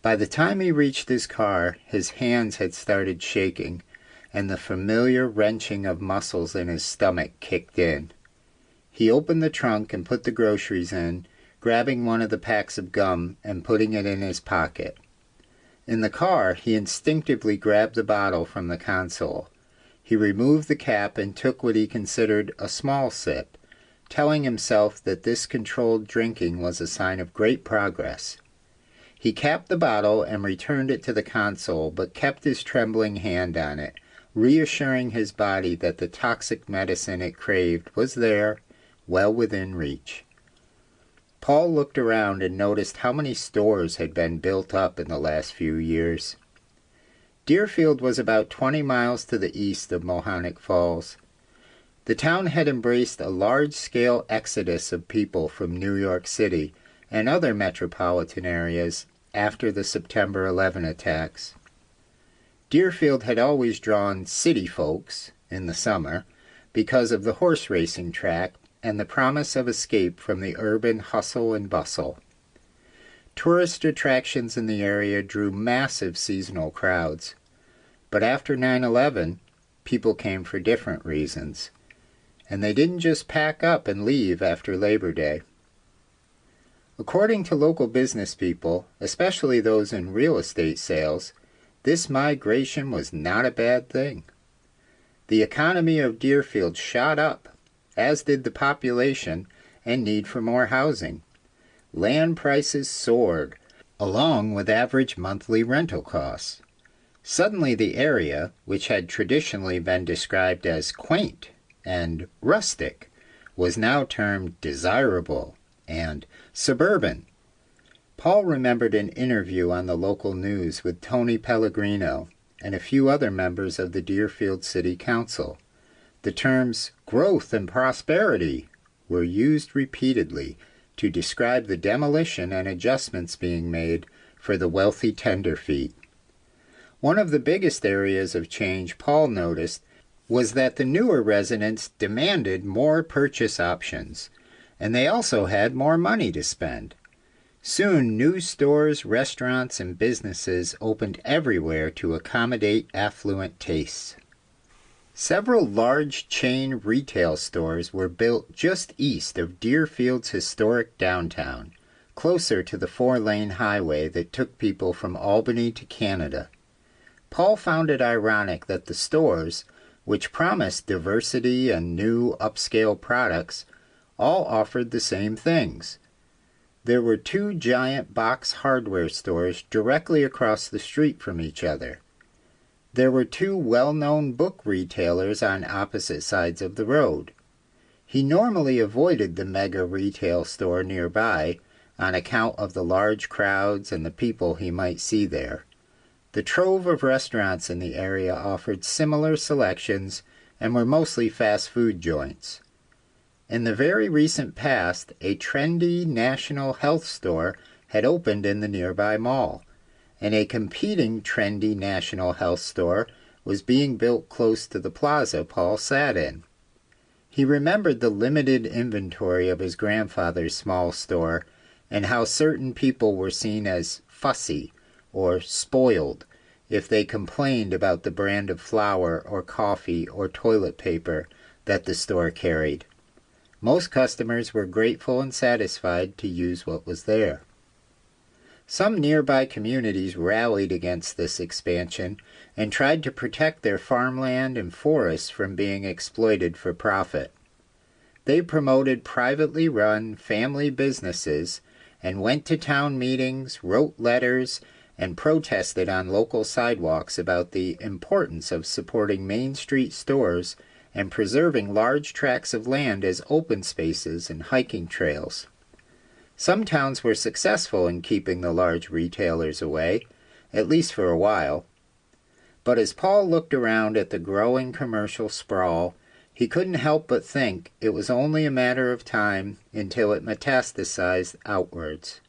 By the time he reached his car, his hands had started shaking, and the familiar wrenching of muscles in his stomach kicked in. He opened the trunk and put the groceries in, grabbing one of the packs of gum and putting it in his pocket. In the car, he instinctively grabbed the bottle from the console. He removed the cap and took what he considered a small sip, telling himself that this controlled drinking was a sign of great progress. He capped the bottle and returned it to the console, but kept his trembling hand on it, reassuring his body that the toxic medicine it craved was there, well within reach. Paul looked around and noticed how many stores had been built up in the last few years. Deerfield was about 20 miles to the east of Mohonic Falls. The town had embraced a large-scale exodus of people from New York City and other metropolitan areas after the September 11 attacks. Deerfield had always drawn city folks in the summer because of the horse racing track and the promise of escape from the urban hustle and bustle. Tourist attractions in the area drew massive seasonal crowds. But after 9/11, people came for different reasons. And they didn't just pack up and leave after Labor Day. According to local business people, especially those in real estate sales, this migration was not a bad thing. The economy of Deerfield shot up, as did the population and need for more housing. Land prices soared, along with average monthly rental costs. Suddenly the area, which had traditionally been described as quaint and rustic, was now termed desirable and suburban. Paul remembered an interview on the local news with Tony Pellegrino and a few other members of the Deerfield City Council. The terms growth and prosperity were used repeatedly to describe the demolition and adjustments being made for the wealthy tenderfeet. One of the biggest areas of change Paul noticed was that the newer residents demanded more purchase options, and they also had more money to spend. Soon, new stores, restaurants, and businesses opened everywhere to accommodate affluent tastes. Several large chain retail stores were built just east of Deerfield's historic downtown, closer to the 4-lane highway that took people from Albany to Canada. Paul found it ironic that the stores, which promised diversity and new upscale products, all offered the same things. There were 2 giant box hardware stores directly across the street from each other. There were 2 well-known book retailers on opposite sides of the road. He normally avoided the mega retail store nearby on account of the large crowds and the people he might see there. The trove of restaurants in the area offered similar selections and were mostly fast food joints. In the very recent past, a trendy national health store had opened in the nearby mall, and a competing trendy national health store was being built close to the plaza Paul sat in. He remembered the limited inventory of his grandfather's small store and how certain people were seen as fussy or spoiled if they complained about the brand of flour or coffee or toilet paper that the store carried. Most customers were grateful and satisfied to use what was there. Some nearby communities rallied against this expansion and tried to protect their farmland and forests from being exploited for profit. They promoted privately run family businesses and went to town meetings, wrote letters, and protested on local sidewalks about the importance of supporting Main Street stores and preserving large tracts of land as open spaces and hiking trails. Some towns were successful in keeping the large retailers away, at least for a while. But as Paul looked around at the growing commercial sprawl, he couldn't help but think it was only a matter of time until it metastasized outwards.